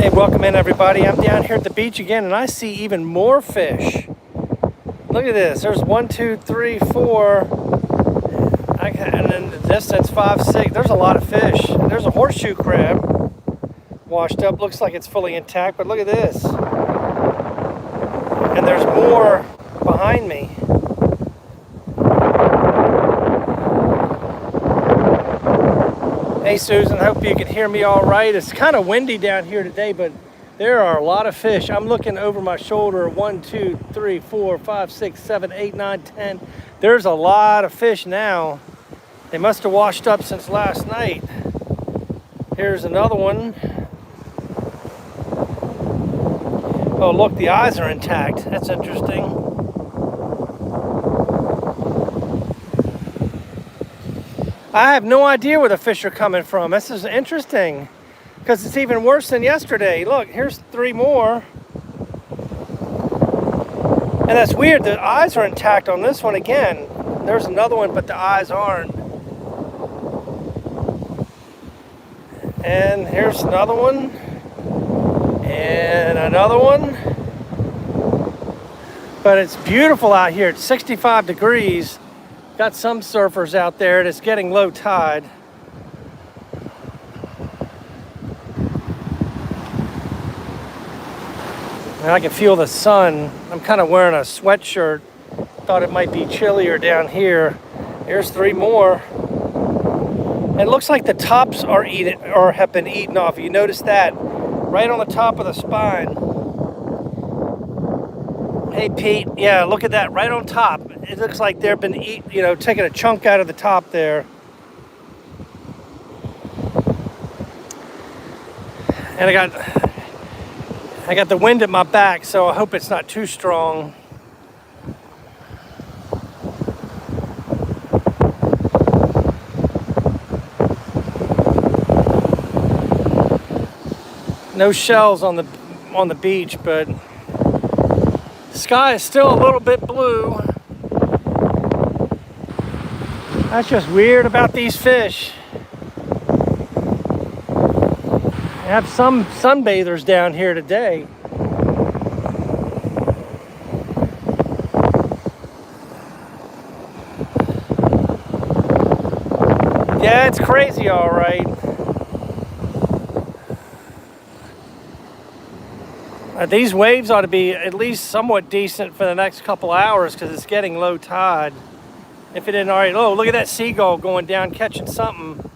Hey, welcome in everybody. I'm down here at the beach again and I see even more fish. Look at this. There's 1, 2, 3, 4. And in the distance, 5, 6. There's a lot of fish. There's a horseshoe crab washed up. Looks like it's fully intact, but look at this. And there's more behind me. Hey Susan, hope you can hear me all right. It's kind of windy down here today, but there are a lot of fish. I'm looking over my shoulder. 1, 2, 3, 4, 5, 6, 7, 8, 9, 10. There's a lot of fish now. They must have washed up since last night. Here's another one. Oh, look, the eyes are intact. That's interesting. I have no idea where the fish are coming from. This is interesting because it's even worse than yesterday. Look, here's 3 more. And that's weird. The eyes are intact on this one again. There's another one, but the eyes aren't. And here's another one. And another one. But it's beautiful out here. It's 65 degrees. Got some surfers out there, and it's getting low tide. And I can feel the sun. I'm kind of wearing a sweatshirt. Thought it might be chillier down here. Here's 3 more. It looks like the tops are have been eaten off. You notice that? Right on the top of the spine. Hey Pete, yeah, look at that, right on top. It looks like they've been taking a chunk out of the top there. And I got the wind at my back, so I hope it's not too strong. No shells on the beach, but the sky is still a little bit blue. That's just weird about these fish. I have some sunbathers down here today. Yeah, it's crazy, all right. These waves ought to be at least somewhat decent for the next couple hours because it's getting low tide. If it didn't already. Oh, look at that seagull going down catching something.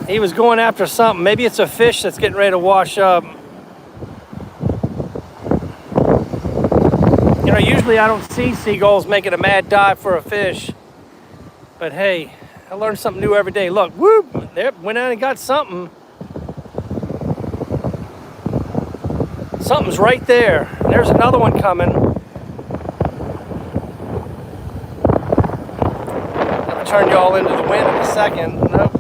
He was going after something. Maybe it's a fish that's getting ready to wash up. You know, usually I don't see seagulls making a mad dive for a fish. But hey, I learn something new every day. Look, whoop, there, went out and got something. Something's right there. There's another one coming. I'll turn you all into the wind in a second. Nope.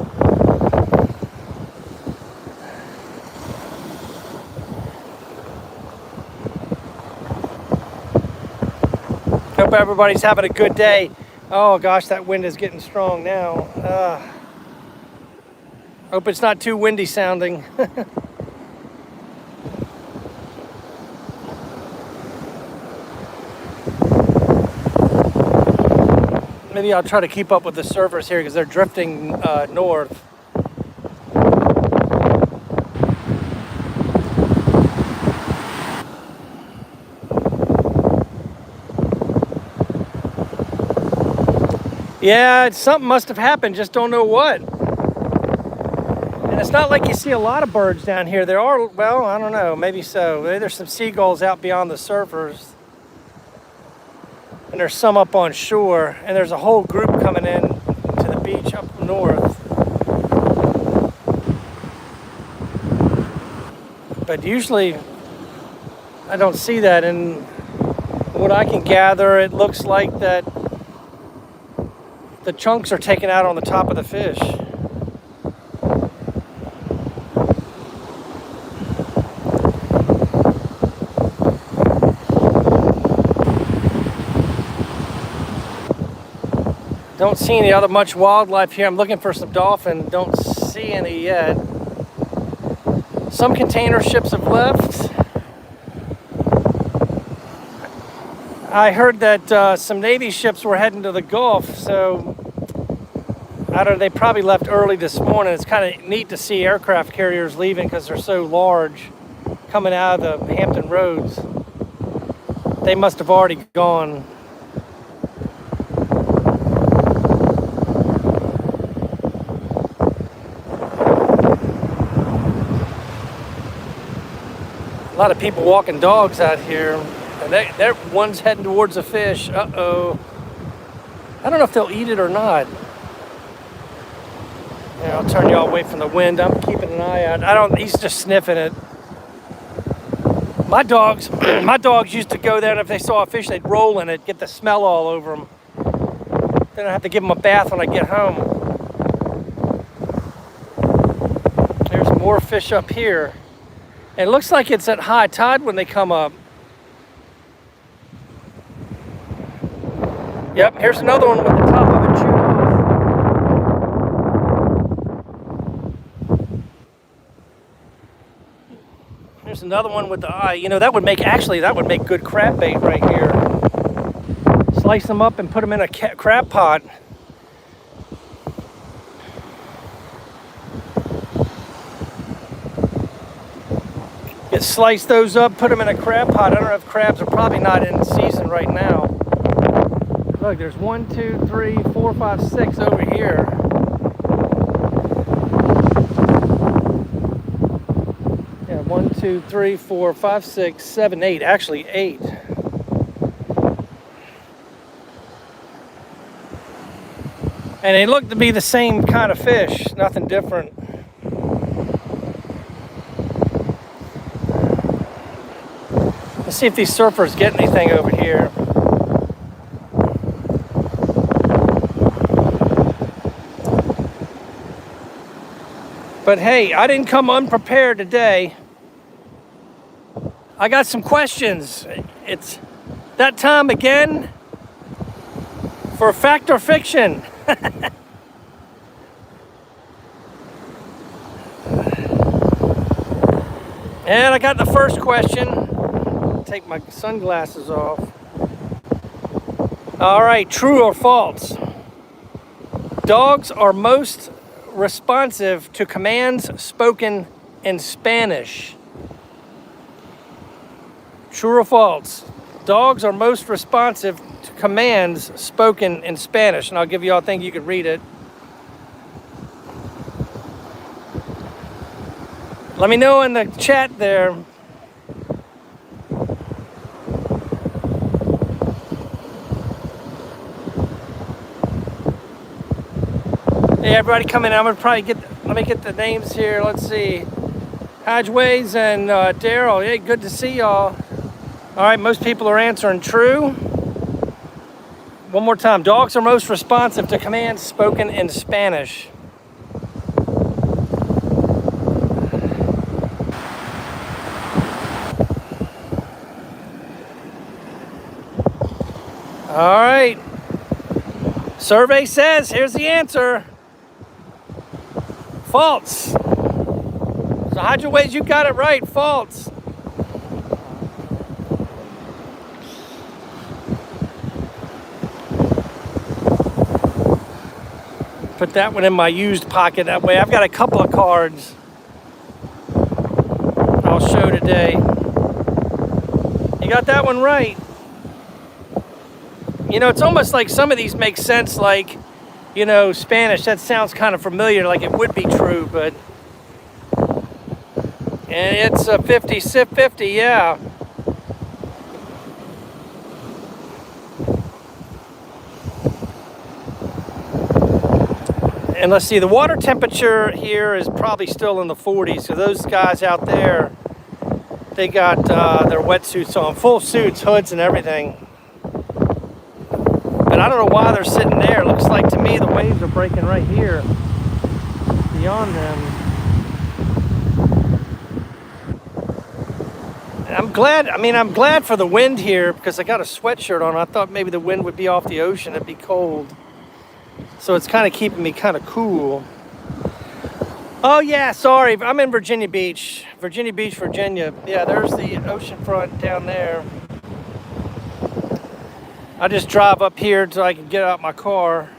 Hope everybody's having a good day. Oh gosh, that wind is getting strong now. Hope it's not too windy sounding. Maybe I'll try to keep up with the surfers here because they're drifting north. Yeah, something must have happened, just don't know what. And it's not like you see a lot of birds down here. There are, well, I don't know, maybe so. Maybe there's some seagulls out beyond the surfers. And there's some up on shore, and there's a whole group coming in to the beach up north. But usually I don't see that, and what I can gather, it looks like that the chunks are taken out on the top of the fish. Don't see any other much wildlife here. I'm looking for some dolphin. Don't see any yet. Some container ships have left. I heard that some Navy ships were heading to the Gulf, so I don't know, they probably left early this morning. It's kind of neat to see aircraft carriers leaving because they're so large coming out of the Hampton Roads. They must have already gone. A lot of people walking dogs out here, and they're one's heading towards a fish. Uh-oh. I don't know if they'll eat it or not. Yeah, I'll turn y'all away from the wind. I'm keeping an eye out. He's just sniffing it. My dogs used to go there, and if they saw a fish, they'd roll in it, get the smell all over them. Then I have to give them a bath when I get home. There's more fish up here. And it looks like it's at high tide when they come up. Yep, here's another one with the top of it chewed off. Here's another one with the eye. You know, that would make good crab bait right here. Slice them up and put them in a crab pot. Slice those up, put them in a crab pot. I don't know if crabs are probably not in season right now. Look, there's 1, 2, 3, 4, 5, 6 over here. Yeah, 1, 2, 3, 4, 5, 6, 7, 8. Actually, 8. And they look to be the same kind of fish, nothing different. Let's see if these surfers get anything over here. But hey, I didn't come unprepared today. I got some questions. It's that time again for fact or fiction. And I got the first question. Take my sunglasses off. All right, true or false? Dogs are most responsive to commands spoken in Spanish. True or false? Dogs are most responsive to commands spoken in Spanish. And I'll give you all a thing you can read it. Let me know in the chat there. Hey, everybody come in. I'm gonna probably let me get the names here. Let's see. Hodgeways and Daryl. Hey, good to see y'all. All right, most people are answering true. One more time. Dogs are most responsive to commands spoken in Spanish. All right. Survey says, here's the answer. False. So Hodgeways, you got it right. False. Put that one in my used pocket. That way I've got a couple of cards I'll show today. You got that one right. You know, it's almost like some of these make sense, like, you know, Spanish. That sounds kind of familiar, like it would be true, but... And it's a 50-50, yeah. And let's see, the water temperature here is probably still in the 40s. So those guys out there, they got their wetsuits on, full suits, hoods and everything. But I don't know why they're sitting there. Looks like to me the waves are breaking right here beyond them. And I'm glad for the wind here because I got a sweatshirt on. I thought maybe the wind would be off the ocean. It'd be cold. So it's kind of keeping me kind of cool. Oh yeah, sorry. I'm in Virginia Beach. Virginia Beach, Virginia. Yeah, there's the oceanfront down there. I just drive up here so I can get out my car.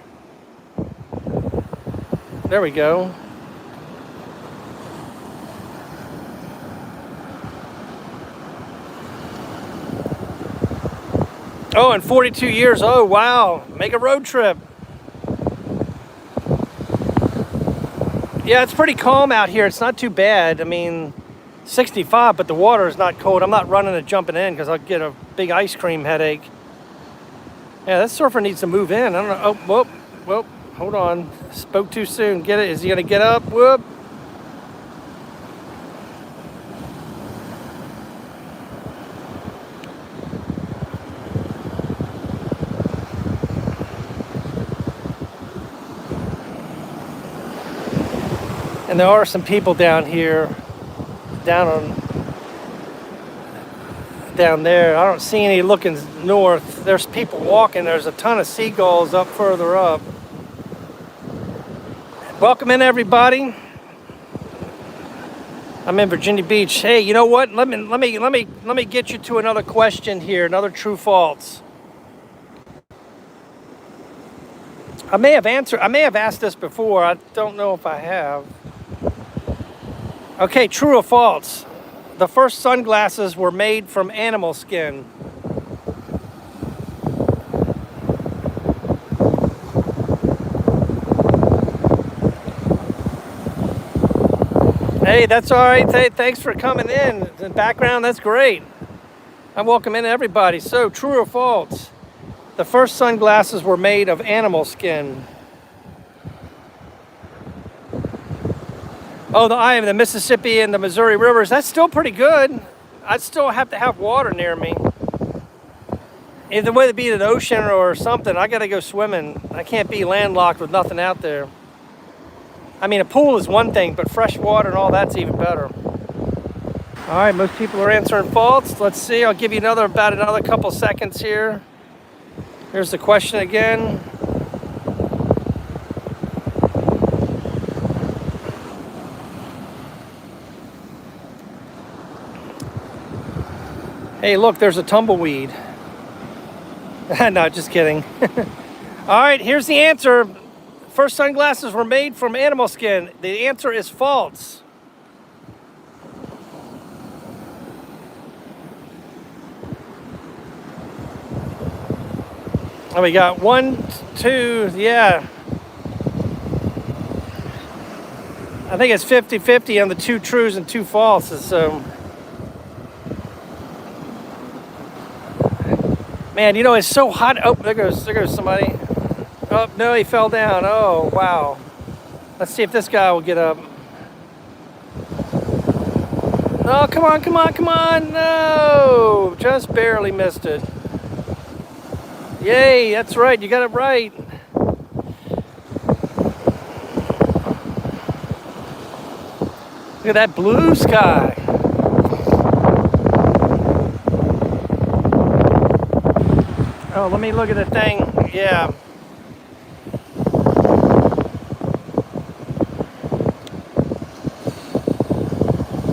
There we go. Oh, in 42 years. Oh, wow. Make a road trip. Yeah, it's pretty calm out here. It's not too bad. I mean, 65, but the water is not cold. I'm not running and jumping in because I'll get a big ice cream headache. Yeah, that surfer needs to move in. I don't know. Oh, whoop. Hold on. Spoke too soon. Get it? Is he going to get up? Whoop. And there are some people down here, down there. I don't see any looking north. There's people walking. There's a ton of seagulls up further up. Welcome in, everybody. I'm in Virginia Beach. Hey, you know what? Let me get you to another question here. Another true false. I may have asked this before. I don't know if I have. Okay, true or false? The first sunglasses were made from animal skin. Hey, that's all right. Hey, thanks for coming in. The background, that's great. I'm welcoming everybody. So, true or false? The first sunglasses were made of animal skin. Oh, the Mississippi and the Missouri rivers, that's still pretty good. I'd still have to have water near me. Either way, it be an ocean or something, I gotta go swimming. I can't be landlocked with nothing out there. I mean, a pool is one thing, but fresh water and all that's even better. All right, most people are answering false. Let's see, I'll give you about another couple seconds here. Here's the question again. Hey, look, there's a tumbleweed. No, just kidding. All right, here's the answer. First sunglasses were made from animal skin. The answer is false. And we got 1, 2, yeah. I think it's 50-50 on the 2 trues and 2 falses, so. Man, you know, it's so hot. Oh, there goes somebody. Oh, no, he fell down. Oh, wow. Let's see if this guy will get up. Oh, come on. No, just barely missed it. Yay, that's right. You got it right. Look at that blue sky. Oh, let me look at the thing. Yeah.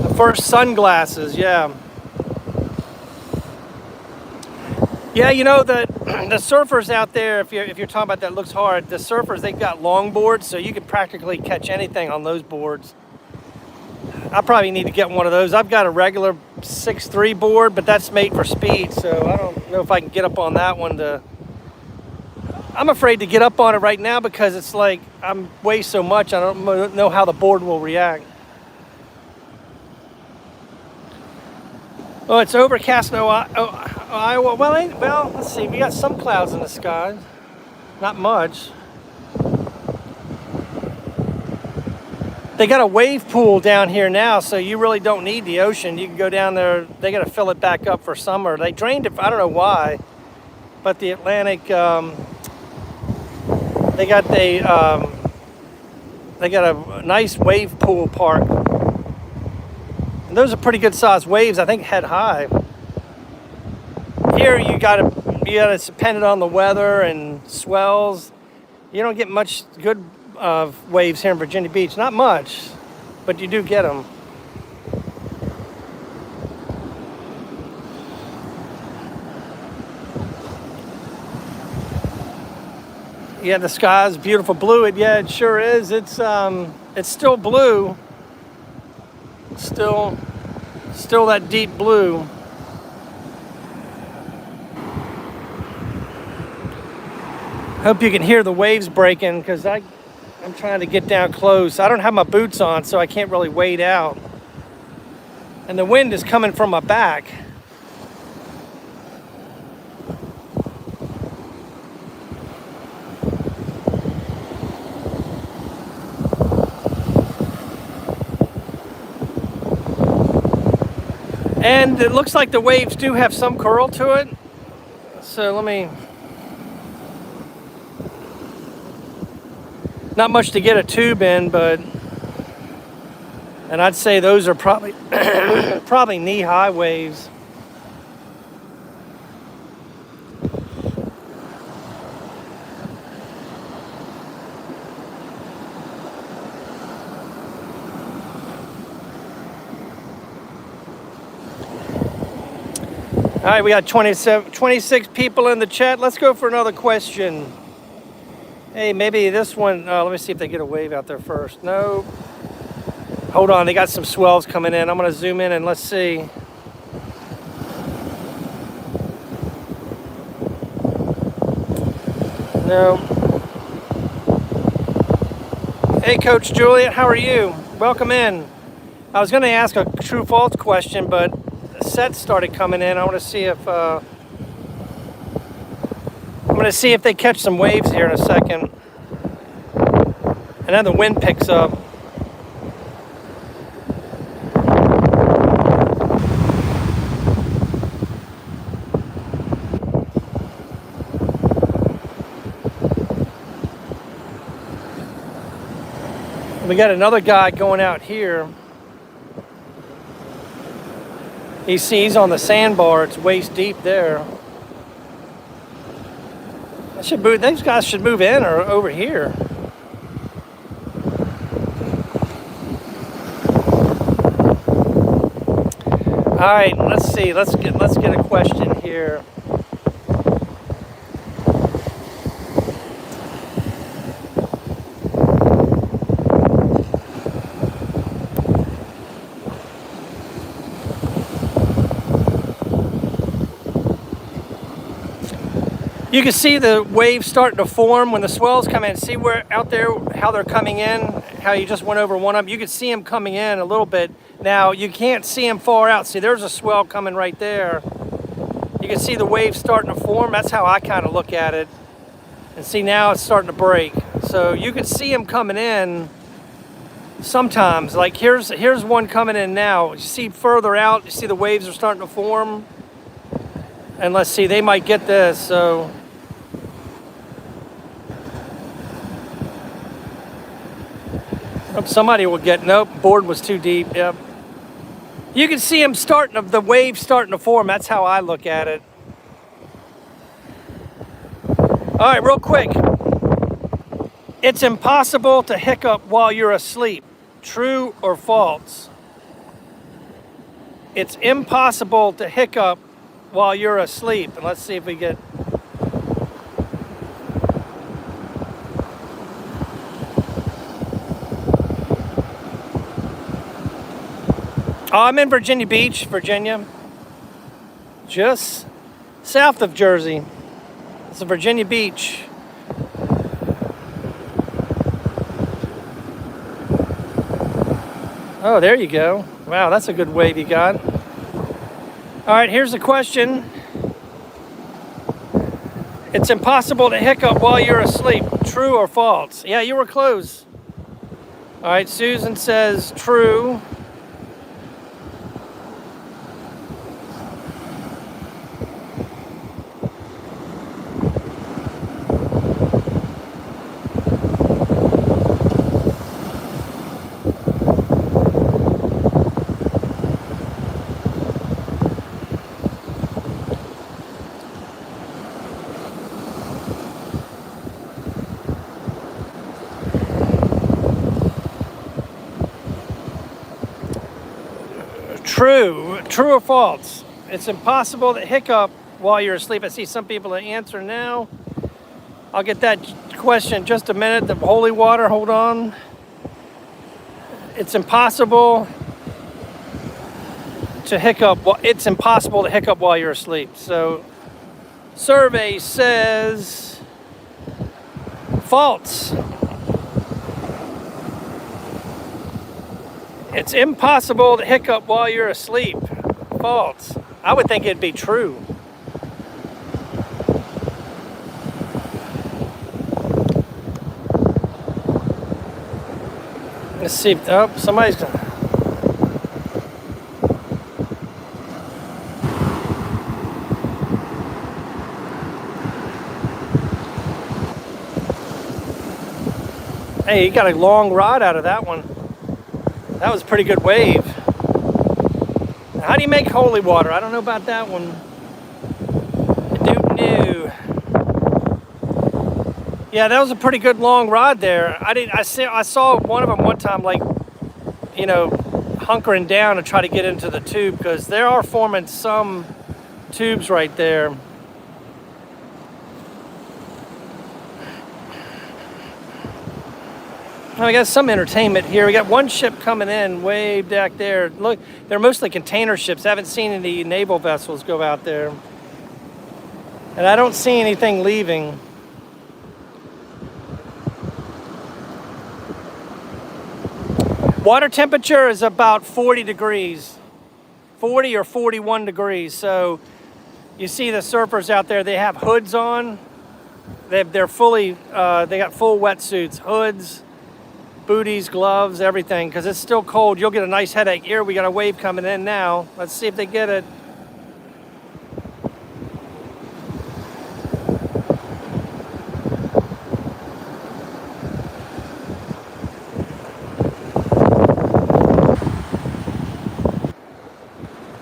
The first sunglasses, yeah. Yeah, you know, the surfers out there, if you're talking about that looks hard, the surfers, they've got long boards, so you can practically catch anything on those boards. I probably need to get one of those. I've got a regular 6'3" board, but that's made for speed, so I don't know if I can get up on that one I'm afraid to get up on it right now because it's like I'm weigh so much, I don't know how the board will react. Oh, it's overcast in Iowa. Well, let's see. We got some clouds in the sky. Not much. They got a wave pool down here now, so you really don't need the ocean. You can go down there. They got to fill it back up for summer. They drained it. I don't know why, but the Atlantic. They got a nice wave pool park. And those are pretty good sized waves. I think head high. Here you got to depend on the weather and swells. You don't get much good waves here in Virginia Beach. Not much, but you do get them. Yeah, the sky is beautiful blue. Yeah, it sure is. It's still blue. Still that deep blue. Hope you can hear the waves breaking because I'm trying to get down close. I don't have my boots on, so I can't really wade out. And the wind is coming from my back. And it looks like the waves do have some curl to it. So let me... Not much to get a tube in, but... And I'd say those are probably probably knee-high waves. All right, we got 26 people in the chat. Let's go for another question. Hey, maybe this one, let me see if they get a wave out there first. No. Hold on, they got some swells coming in. I'm gonna zoom in and let's see. No. Hey, Coach Juliet, how are you? Welcome in. I was gonna ask a true-false question, but sets started coming in. I want to see if I'm going to see if they catch some waves here in a second, and then the wind picks up. We got another guy going out here. He sees on the sandbar, it's waist deep there. These guys should move in or over here. All right, let's see. Let's get a question here. You can see the waves starting to form when the swells come in. See where out there, how they're coming in, how you just went over one of them. You can see them coming in a little bit. Now, you can't see them far out. See, there's a swell coming right there. You can see the waves starting to form. That's how I kind of look at it. And see, now it's starting to break. So you can see them coming in sometimes. Like here's one coming in now. You see further out, you see the waves are starting to form. And let's see, they might get this, so... Oh, somebody will get, nope, board was too deep, yep. You can see them the waves starting to form. That's how I look at it. All right, real quick. It's impossible to hiccup while you're asleep. True or false? It's impossible to hiccup while you're asleep. And let's see if we get... Oh, I'm in Virginia Beach, Virginia. Just south of Jersey. It's a Virginia Beach. Oh, there you go. Wow, that's a good wave you got. All right, here's the question. It's impossible to hiccup while you're asleep. True or false? Yeah, you were close. All right, Susan says true. True or false? It's impossible to hiccup while you're asleep. I see some people that answer now. I'll get that question in just a minute. The holy water, hold on. It's impossible to hiccup. It's impossible to hiccup while you're asleep. So, survey says false. It's impossible to hiccup while you're asleep. False. I would think it'd be true. Let's see. Oh, somebody's gonna. Hey, you got a long rod out of that one. That was a pretty good wave. How do you make holy water? I don't know about that one. I don't know. Yeah, that was a pretty good long rod there. I saw one of them one time, like, you know, hunkering down to try to get into the tube, because they are forming some tubes right there. Well, we got some entertainment here. We got one ship coming in way back there. Look, they're mostly container ships. I haven't seen any naval vessels go out there. And I don't see anything leaving. Water temperature is about 40 degrees. 40 or 41 degrees. So you see the surfers out there, they have hoods on. They're fully, they got full wetsuits, hoods, booties, gloves, everything, because it's still cold. You'll get a nice headache. Here we got a wave coming in now. Let's see if they get it.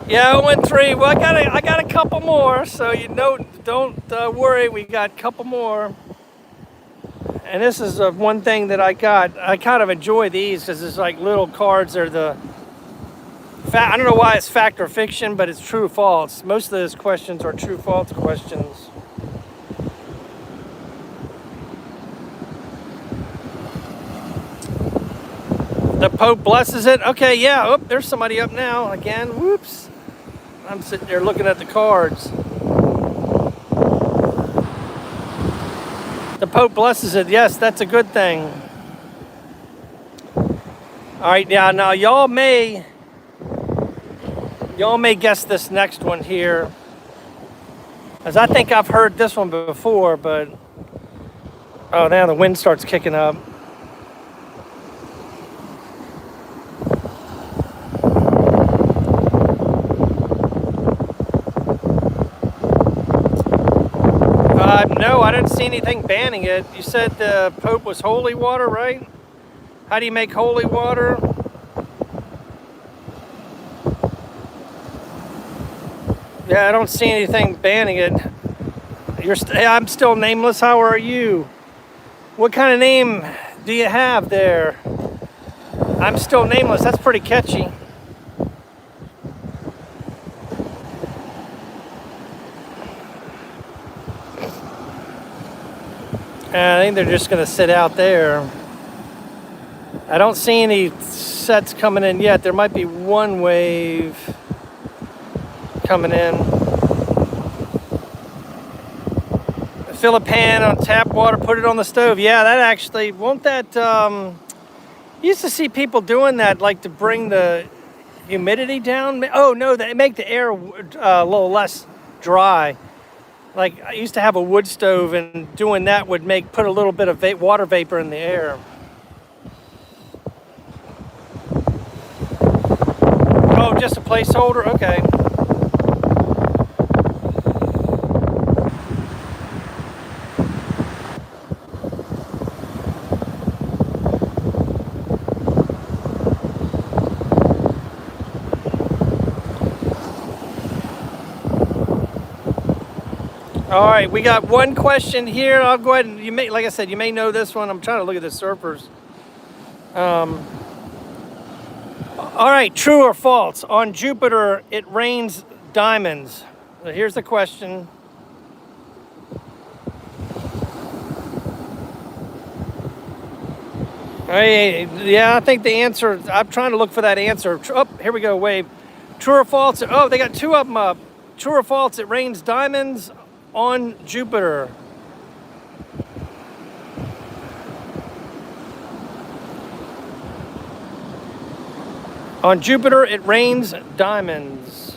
Yeah, 0-3. Well, I got a couple more, so you know, don't worry. We got a couple more. And this is one thing that I got. I kind of enjoy these because it's like little cards. They're I don't know why it's fact or fiction, but it's true or false. Most of those questions are true false questions. The Pope blesses it. Okay, yeah. Oh, there's somebody up now again. Whoops. I'm sitting there looking at the cards. The Pope blesses it. Yes, that's a good thing. All right, yeah. Now y'all may guess this next one here, as I think I've heard this one before, but oh, now the wind starts kicking up. No, I didn't see anything banning it. You said the Pope was holy water, right? How do you make holy water? Yeah, I don't see anything banning it. I'm still nameless. How are you? What kind of name do you have there? I'm still nameless. That's pretty catchy. I think they're just going to sit out there. I don't see any sets coming in yet. There might be one wave coming in. Fill a pan on tap water, put it on the stove. Yeah, that actually, won't that, you used to see people doing that, like to bring the humidity down. Oh no, they make the air a little less dry. Like I used to have a wood stove, and doing that would put a little bit of water vapor in the air. Oh, just a placeholder? Okay. All right, we got one question here. I'll go ahead and like I said, you may know this one. I'm trying to look at the surfers. All right, true or false? On Jupiter, it rains diamonds. Here's the question. Hey, yeah, I think the answer, I'm trying to look for that answer. Oh, here we go, wave. True or false? Oh, they got two of them up. True or false, it rains diamonds on Jupiter. On Jupiter, it rains diamonds.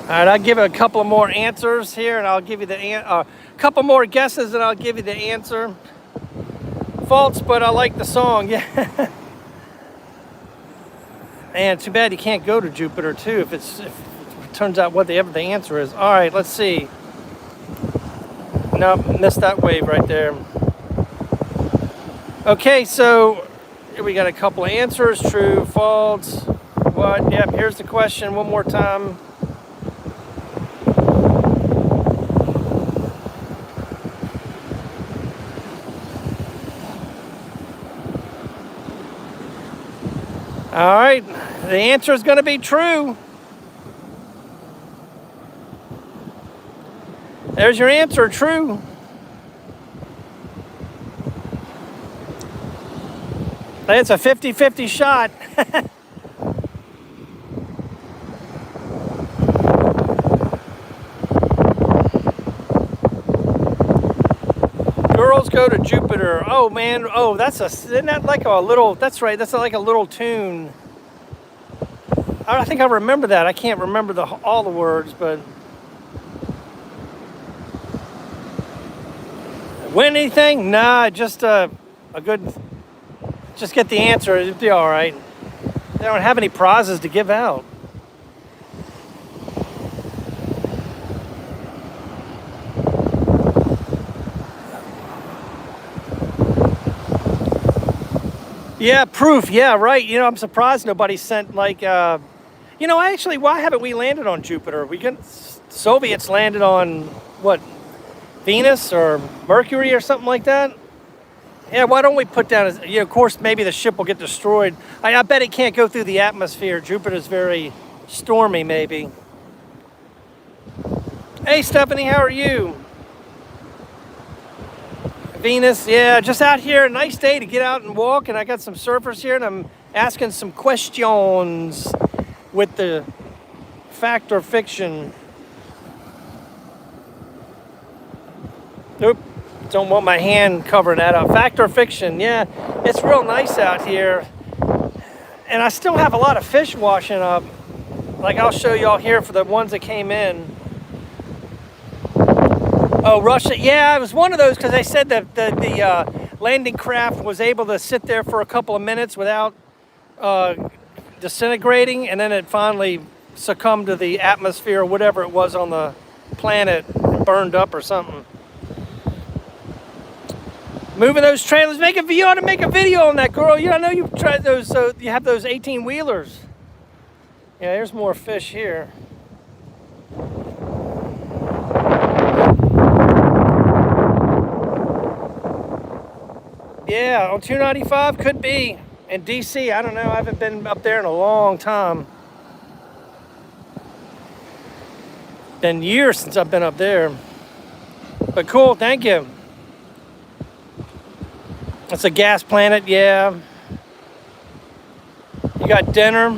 All right, I'll give it a couple of more answers here, and I'll give you a couple more guesses, and I'll give you the answer. False, but I like the song. Yeah. And too bad you can't go to Jupiter too if it turns out whatever the answer is. All right, let's see. Nope, missed that wave right there. Okay, so here we got a couple of answers. True, false, what? Yep, here's the question one more time. All right, the answer is going to be true. There's your answer, true. It's a 50-50 shot. Girls go to Jupiter. Oh man, oh isn't that like a little, that's right, that's like a little tune. I think I remember that. I can't remember all the words, but win anything? Nah, just a good, just get the answer, it'd be all right. They don't have any prizes to give out. Yeah, proof. Yeah, right. You know, I'm surprised nobody sent like, actually, why haven't we landed on Jupiter? Soviets landed on what, Venus or Mercury or something like that? Yeah, why don't we put down, of course, maybe the ship will get destroyed. I bet it can't go through the atmosphere. Jupiter's very stormy, maybe. Hey, Stephanie, how are you? Venus, yeah, just out here, a nice day to get out and walk, and I got some surfers here, and I'm asking some questions with the fact or fiction. Nope, don't want my hand covering that up. Fact or fiction, yeah, it's real nice out here, and I still have a lot of fish washing up. Like I'll show y'all here for the ones that came in. Oh, Russia. Yeah, it was one of those because they said that the landing craft was able to sit there for a couple of minutes without disintegrating, and then it finally succumbed to the atmosphere or whatever it was on the planet, burned up or something. Moving those trailers. You ought to make a video on that, girl. I know you've tried those. You have those 18-wheelers. Yeah, there's more fish here. Yeah, on 295 could be. In DC, I don't know. I haven't been up there in a long time. Been years since I've been up there. But cool, thank you. It's a gas planet, yeah. You got dinner.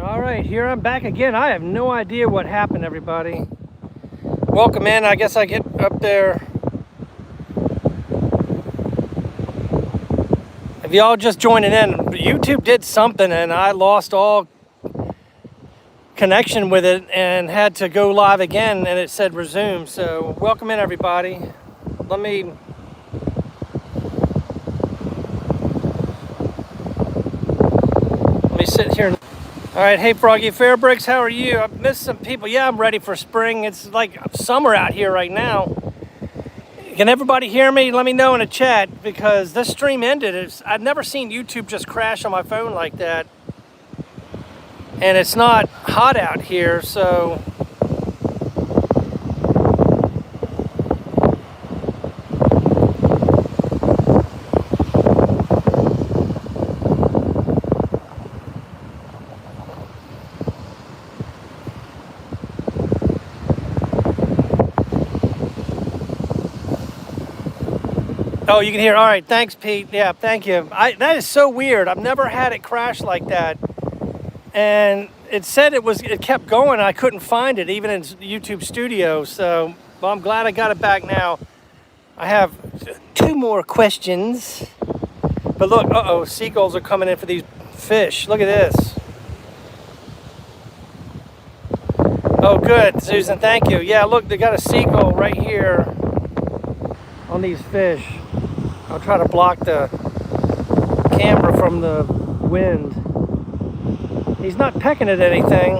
All right, here I'm back again. I have no idea what happened, everybody. Welcome in. I guess I get up there. If y'all just joining in, YouTube did something and I lost all connection with it and had to go live again, and it said resume. So welcome in, everybody. Let me sit here. All right, hey Froggy Fairbricks, how are you? I've missed some people. Yeah, I'm ready for spring. It's like summer out here right now. Can everybody hear me? Let me know in the chat, because this stream ended. I've never seen YouTube just crash on my phone like that. And it's not hot out here, so Oh, you can hear. All right, thanks, Pete. Yeah, thank you. That is so weird. I've never had it crash like that. And it said it kept going. I couldn't find it even in YouTube Studio. So, well, I'm glad I got it back now. I have 2 more questions. But look, seagulls are coming in for these fish. Look at this. Oh, good, Susan. Thank you. Yeah, look, they got a seagull right here on these fish. I'll try to block the camera from the wind. He's not pecking at anything.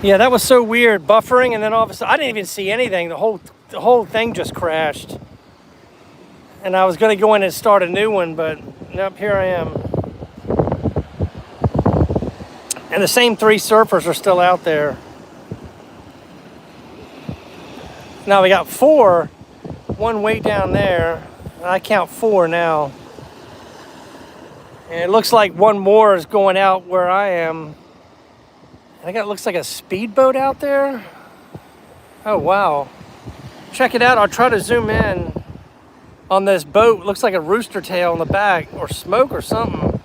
Yeah, that was so weird, buffering, and then all of a sudden, I didn't even see anything. The whole thing just crashed. And I was going to go in and start a new one, but nope, here I am. And the same 3 surfers are still out there. Now we got 4, one way down there. I count 4 now. And it looks like one more is going out where I am. I think it looks like a speedboat out there. Oh, wow. Check it out. I'll try to zoom in on this boat. It looks like a rooster tail in the back, or smoke or something.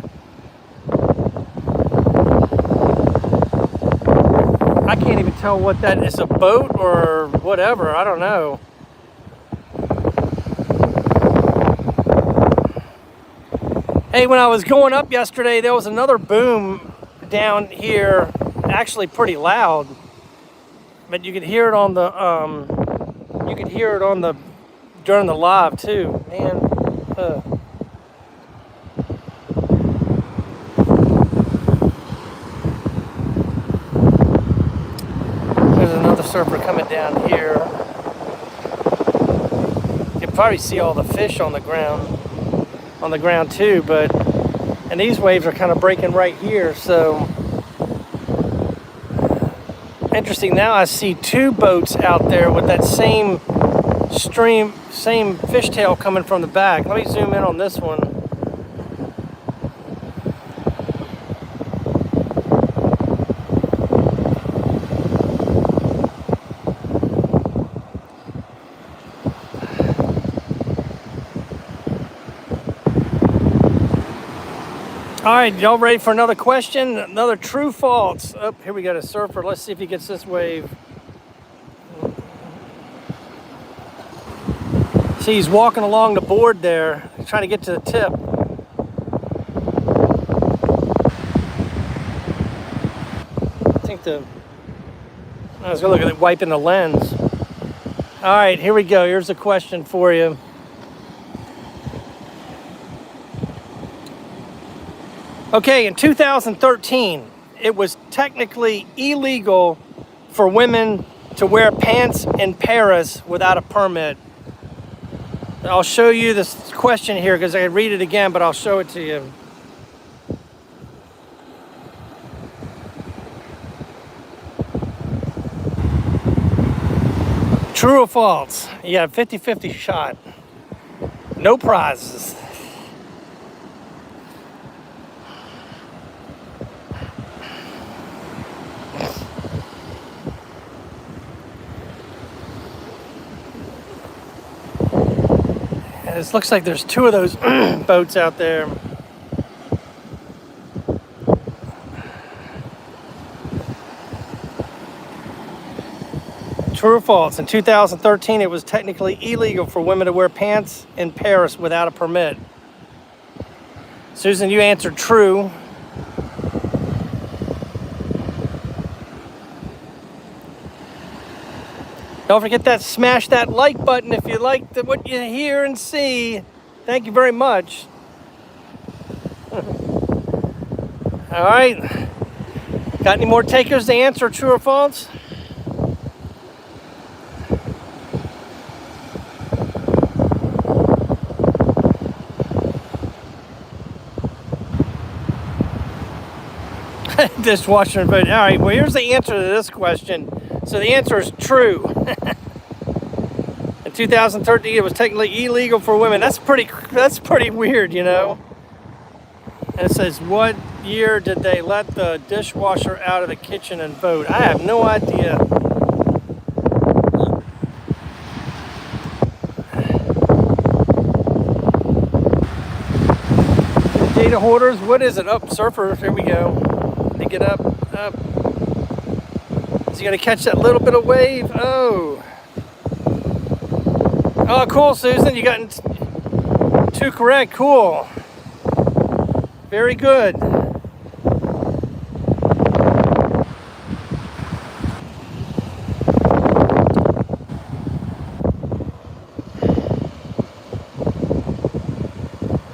I can't even tell what that is, a boat or whatever. I don't know. Hey, when I was going up yesterday, there was another boom down here, actually pretty loud. But you could hear it on the during the live too, man. There's another surfer coming down here. You can probably see all the fish on the ground too, and these waves are kind of breaking right here, so interesting. Now I see 2 boats out there with that same stream, same fishtail coming from the back. Let me zoom in on this one. All right, y'all ready for another question? Another true false. Oh, here we got a surfer. Let's see if he gets this wave. See, he's walking along the board there, he's trying to get to the tip. I think I was gonna look at it wiping the lens. All right, here we go. Here's a question for you. Okay, in 2013, it was technically illegal for women to wear pants in Paris without a permit. I'll show you this question here because I can read it again, but I'll show it to you. True or false? You got a 50-50 shot. No prizes. It looks like there's 2 of those boats out there. True or false? In 2013, it was technically illegal for women to wear pants in Paris without a permit. Susan, you answered true. Don't forget that, smash that like button if you like what you hear and see. Thank you very much. All right. Got any more takers to answer true or false? Dishwasher, but all right. Well, here's the answer to this question. So the answer is true. In 2013, it was technically illegal for women. That's pretty weird, you know. And it says, what year did they let the dishwasher out of the kitchen and vote? I have no idea. Data hoarders, what is it? Up, surfer, here we go. They get up. Is he gonna catch that little bit of wave? Oh. Oh, cool, Susan, you got two correct, cool. Very good.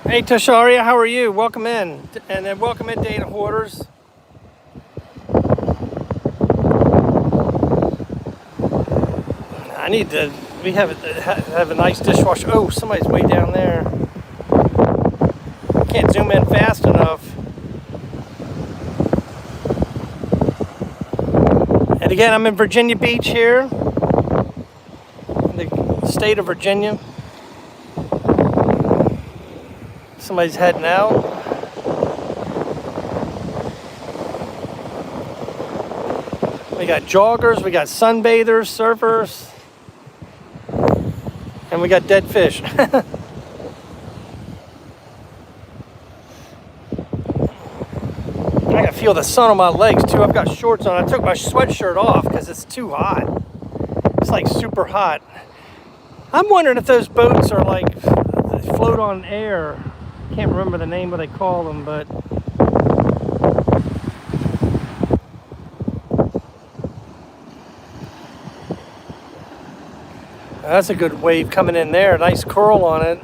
Hey Tasharia, how are you? Welcome in. And then welcome in, data hoarders. We have a nice dishwasher. Oh, somebody's way down there. Can't zoom in fast enough. And again, I'm in Virginia Beach here, in the state of Virginia. Somebody's heading out. We got joggers, we got sunbathers, surfers, and we got dead fish. I can feel the sun on my legs too. I've got shorts on. I took my sweatshirt off because it's too hot. It's like super hot. I'm wondering if those boats are like, they float on air. Can't remember the name what they call them, but that's a good wave coming in there. Nice curl on it.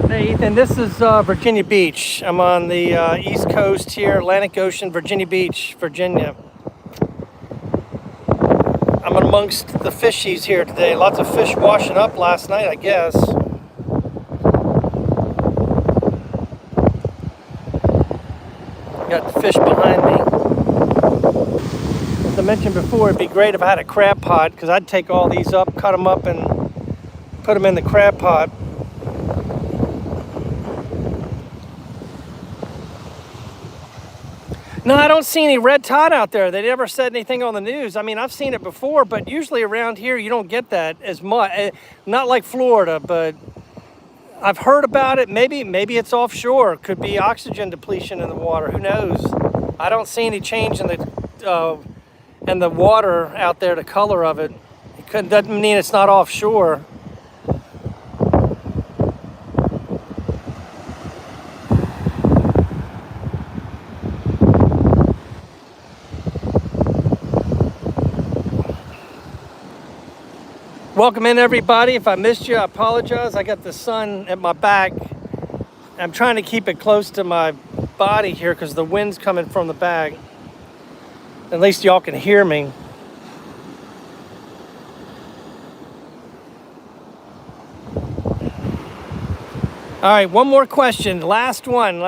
Hey Ethan, this is Virginia Beach. I'm on the East Coast here, Atlantic Ocean, Virginia Beach, Virginia. I'm amongst the fishies here today. Lots of fish washing up last night, I guess. Got the fish behind me. As I mentioned before, it'd be great if I had a crab pot, because I'd take all these up, cut them up, and put them in the crab pot. No, I don't see any red tide out there. They never said anything on the news. I mean, I've seen it before, but usually around here you don't get that as much. Not like Florida, but I've heard about it. Maybe it's offshore. Could be oxygen depletion in the water. Who knows? I don't see any change in the water out there, the color of it. Doesn't mean it's not offshore. Welcome in, everybody. If I missed you, I apologize. I got the sun at my back. I'm trying to keep it close to my body here because the wind's coming from the back. At least y'all can hear me. All right, one more question. Last one.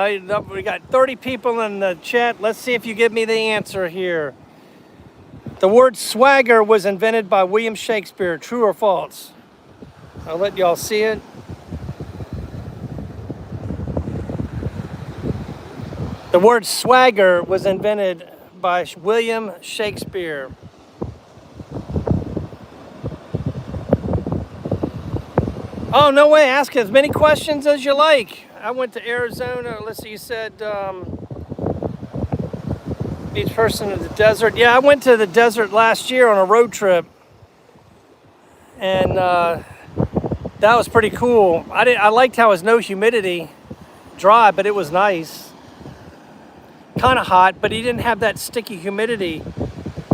We got 30 people in the chat. Let's see if you give me the answer here. The word swagger was invented by William Shakespeare. True or false? I'll let y'all see it. The word swagger was invented by William Shakespeare. Oh, no way. Ask as many questions as you like. I went to Arizona. Let's see, you said each person in the desert. Yeah, I went to the desert last year on a road trip. And that was pretty cool. I liked how it was no humidity. Dry, but it was nice. Kind of hot, but he didn't have that sticky humidity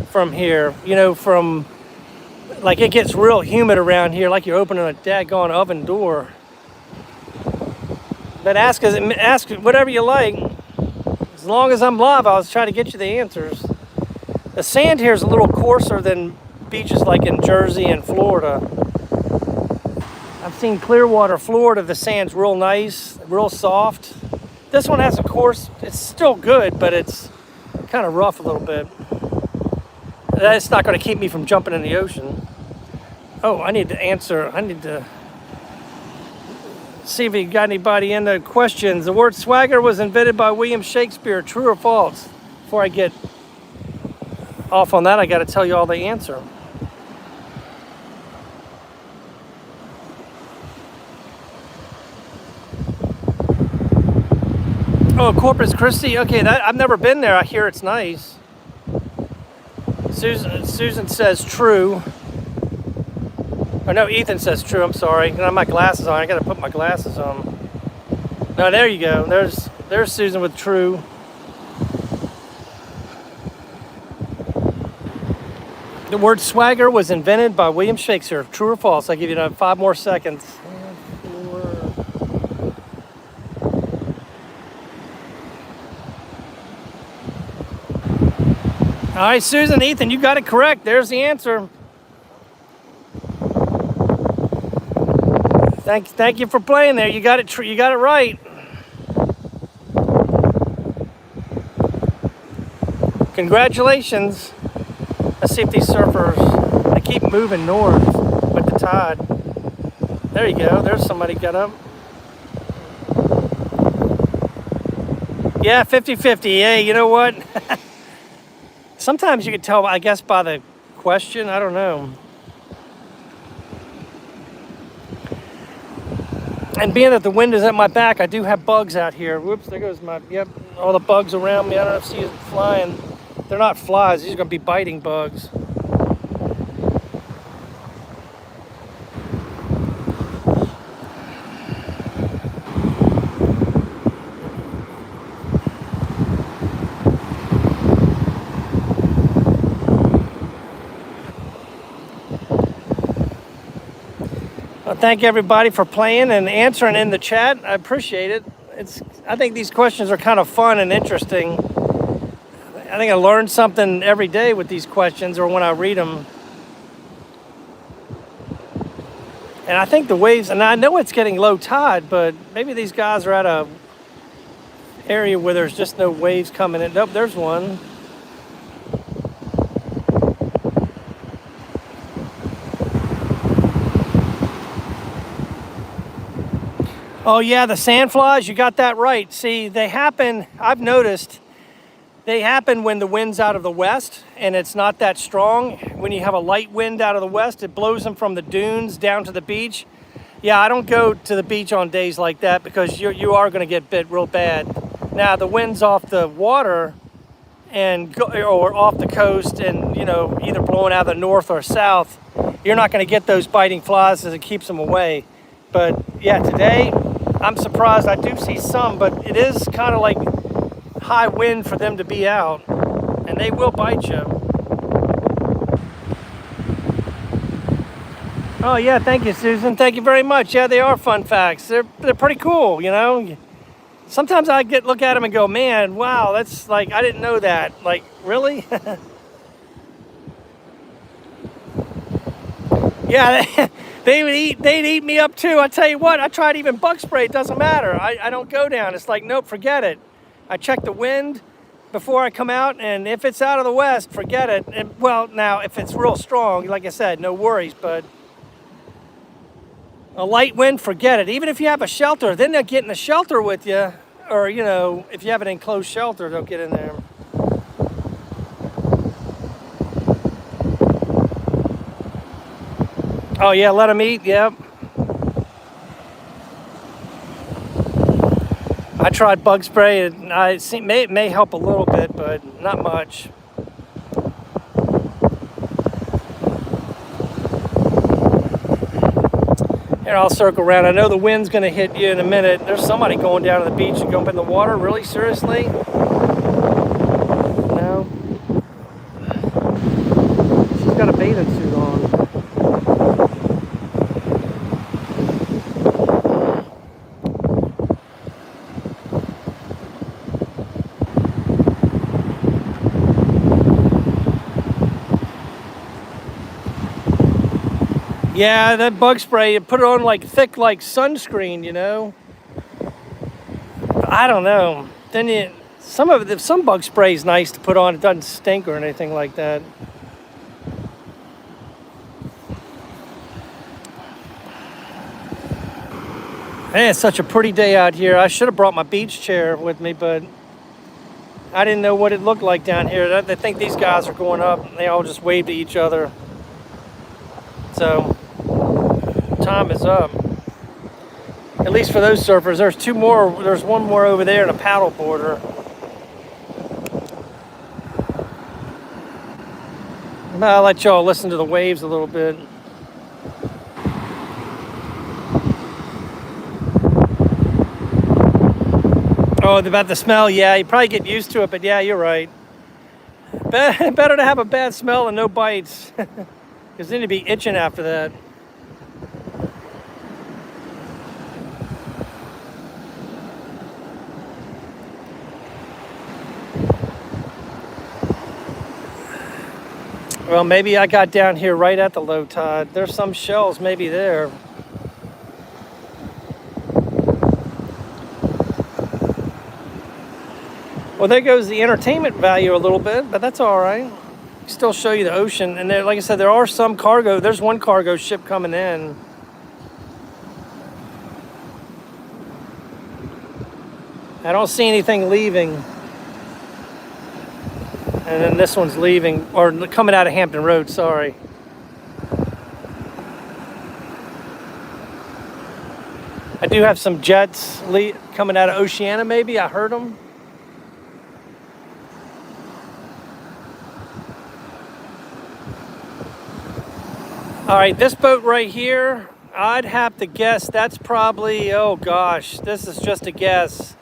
from here. You know, from... like it gets real humid around here, like you're opening a daggone oven door. But ask whatever you like. As long as I'm live, I'll try to get you the answers. The sand here is a little coarser than beaches like in Jersey and Florida. I've seen Clearwater, Florida. The sand's real nice, real soft. This one has a coarse. It's still good, but it's kind of rough a little bit. That's not going to keep me from jumping in the ocean. Oh, I need to answer. I need to see if you got anybody in the questions. The word swagger was invented by William Shakespeare. True or false? Before I get off on that, I got to tell you all the answer. Oh, Corpus Christi. Okay, that I've never been there. I hear it's nice. Susan says true. Oh no, Ethan says true. I'm sorry. I don't have my glasses on. I got to put my glasses on. No, there you go. There's Susan with true. The word swagger was invented by William Shakespeare. True or false? I'll give you 5 more seconds. All right, Susan, Ethan, you got it correct. There's the answer. Thank you for playing there. You got it. You got it right. Congratulations. Let's see if these surfers, they keep moving north with the tide. There you go. There's somebody got up. Yeah, 50-50. Hey, you know what? Sometimes you can tell, I guess, by the question. I don't know. And being that the wind is at my back, I do have bugs out here. Whoops, there goes my, yep, all the bugs around me. I don't know if she's flying. They're not flies. These are going to be biting bugs. Well, thank everybody for playing and answering in the chat. I appreciate it. I think these questions are kind of fun and interesting. I think I learn something every day with these questions or when I read them. And I think the waves, and I know it's getting low tide, but maybe these guys are at a area where there's just no waves coming in. Nope, there's one. Oh yeah, the sandflies, you got that right. See, they happen, I've noticed, they happen when the wind's out of the west and it's not that strong. When you have a light wind out of the west, it blows them from the dunes down to the beach. Yeah, I don't go to the beach on days like that because you are gonna get bit real bad. Now the wind's off the water or off the coast and either blowing out of the north or south, you're not gonna get those biting flies as it keeps them away. But yeah, today, I'm surprised. I do see some, but it is kind of like high wind for them to be out, and they will bite you. Oh yeah, thank you, Susan. Thank you very much. Yeah, they are fun facts. They're pretty cool, Sometimes I look at them and go, man, wow, that's like, I didn't know that. Like, really? Yeah, they'd eat me up too. I tell you what, I tried even bug spray. It doesn't matter. I don't go down. It's like, nope, forget it. I check the wind before I come out, and if it's out of the west, forget it. And, well, now, if it's real strong, like I said, no worries, but a light wind, forget it. Even if you have a shelter, then they'll get in the shelter with you, or, if you have an enclosed shelter, they'll get in there. Oh yeah, let them eat, yep. I tried bug spray, and it may help a little bit, but not much. Here, I'll circle around. I know the wind's gonna hit you in a minute. There's somebody going down to the beach and going in the water. Really, seriously? No? She's got a bathing suit on. Yeah, that bug spray, you put it on like thick like sunscreen, But I don't know. Then some bug spray is nice to put on. It doesn't stink or anything like that. Man, it's such a pretty day out here. I should have brought my beach chair with me, but I didn't know what it looked like down here. I think these guys are going up. They all just wave to each other. So, time is up. At least for those surfers. There's two more. There's one more over there and a paddle boarder. I'll let y'all listen to the waves a little bit. Oh, about the smell, yeah, you probably get used to it, but yeah, you're right. Better to have a bad smell and no bites, because then you'd be itching after that. Well, maybe I got down here right at the low tide. There's some shells maybe there. Well, there goes the entertainment value a little bit, but that's all right. Still show you the ocean. And there, like I said, there are some cargo. There's one cargo ship coming in. I don't see anything leaving. And then this one's leaving, or coming out of Hampton Road, sorry. I do have some jets coming out of Oceana, maybe. I heard them. All right, this boat right here, I'd have to guess that's probably, oh gosh, this is just a guess.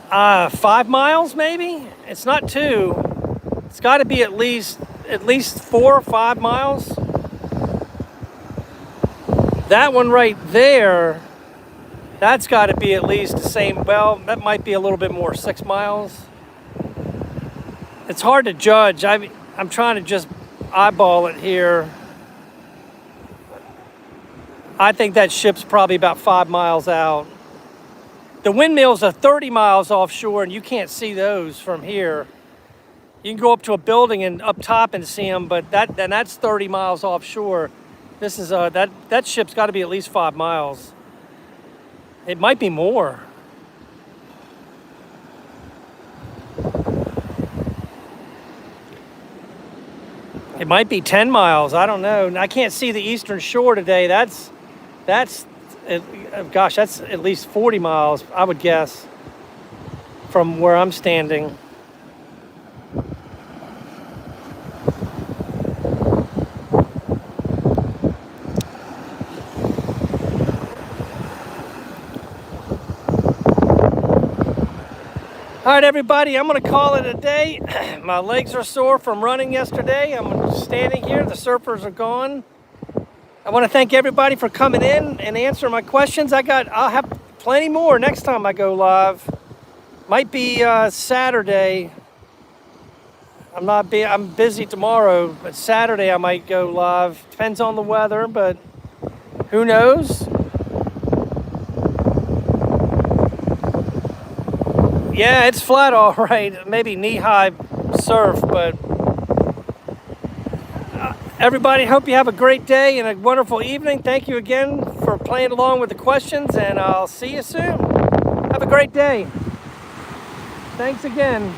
5 miles maybe? It's not 2. It's got to be at least 4 or 5 miles. That one right there, that's got to be at least the same. Well, that might be a little bit more, 6 miles. It's hard to judge. I'm trying to just eyeball it here. I think that ship's probably about 5 miles out. The windmills are 30 miles offshore, and you can't see those from here. You can go up to a building and up top and see them, but that's 30 miles offshore. This is that ship's got to be at least 5 miles. It might be more. It might be 10 miles. I don't know. I can't see the eastern shore today. Gosh, that's at least 40 miles, I would guess, from where I'm standing. All right, everybody, I'm going to call it a day. My legs are sore from running yesterday. I'm standing here. The surfers are gone. I want to thank everybody for coming in and answering my questions. I'll have plenty more next time I go live. Might be Saturday. I'm busy tomorrow, but Saturday I might go live. Depends on the weather, but who knows? Yeah, it's flat all right. Maybe knee-high surf, but everybody, hope you have a great day and a wonderful evening. Thank you again for playing along with the questions, and I'll see you soon. Have a great day. Thanks again.